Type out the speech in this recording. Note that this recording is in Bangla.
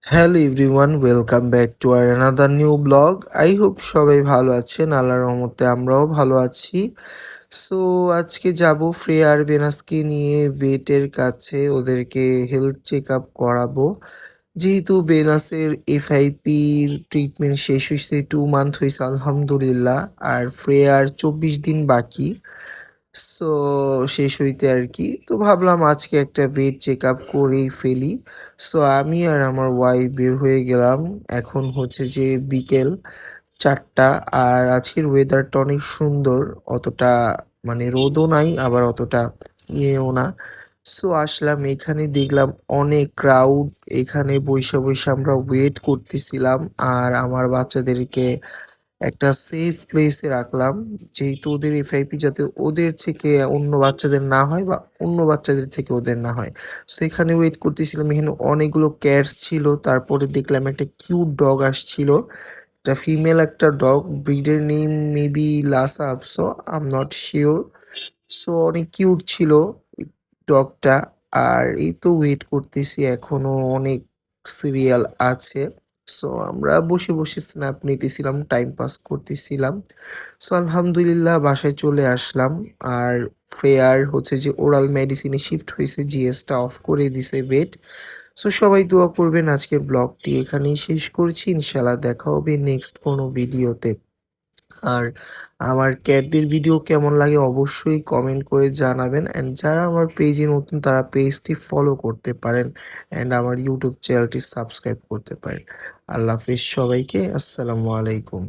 Hello everyone, welcome back to our another new blog. I hope সবাই ভালো আছেন। আল্লাহর রহমতে আমরাও ভালো আছি। সো আজকে যাব ফ্রেয়া আর ভেনাসকে নিয়ে ভেটের কাছে, ওদেরকে হেলথ চেক আপ করাবো। যেহেতু ভেনাসের এফআইপির ট্রিটমেন্ট শেষ হয়েছে, 2 মান্থ হয়েছে আলহামদুলিল্লাহ। আর ফ্রেয়ার 24 দিন বাকি। সো শেষ হইতে আর কি। তো ভাবলাম আজকে একটা ভেট চেক আপ করেই ফেলি। সো আমি আর আমার ওয়াইফ বের হয়ে গেলাম। এখন হচ্ছে যে বিকেল ৪টা। আর আজকের ওয়েদারটা অনেক সুন্দর। অতটা মানে রোদও নাই, আবার অতটা ইয়েও না। সো আসলাম এখানে, দেখলাম অনেক ক্রাউড। এখানে বইসা আমরা ওয়েট করতেছিলাম। আর আমার বাচ্চাদেরকে একটা সেফ প্লেসে রাখলাম। যেহেতু ওদের এফআইপি যাতে ওদের থেকে অন্য বাচ্চাদের না হয় বা অন্য বাচ্চাদের থেকে ওদের না হয়। সেখানে ওয়েট করতেছিলাম। এখানে অনেকগুলো ক্যাটস ছিল। তারপরে দেখলাম একটা কিউট ডগ আসছিল। একটা ফিমেল একটা ডগ, ব্রিডের name maybe Lhasa apso, I am not sure. So অনেক কিউট ছিল ডগটা। আর এই তো ওয়েট করতেছি, এখনো অনেক সিরিয়াল আছে। সো আমরা বসে স্ন্যাপ নিতেছিলাম, টাইম পাস করতেছিলাম। সো আলহামদুলিল্লাহ বাসায় চলে আসলাম। আর ফ্রেয়ার হচ্ছে যে ওরাল মেডিসিনে শিফট হয়েছে, জিএসটা অফ করে দিছে ভেট। সো সবাই দোয়া করবেন। আজকের ব্লগটি এখানেই শেষ করছি। ইনশাল্লাহ দেখা হবে নেক্সট কোনো ভিডিওতে। আর আমার ক্যাটদের ভিডিও কেমন লাগে অবশ্যই কমেন্ট করে জানাবেন। অ্যান্ড যারা আমার পেজে নতুন তারা পেজটি ফলো করতে পারেন। অ্যান্ড আমার ইউটিউব চ্যানেলটি সাবস্ক্রাইব করতে পারেন। আল্লাহ হাফেজ সবাইকে। আসসালামু আলাইকুম।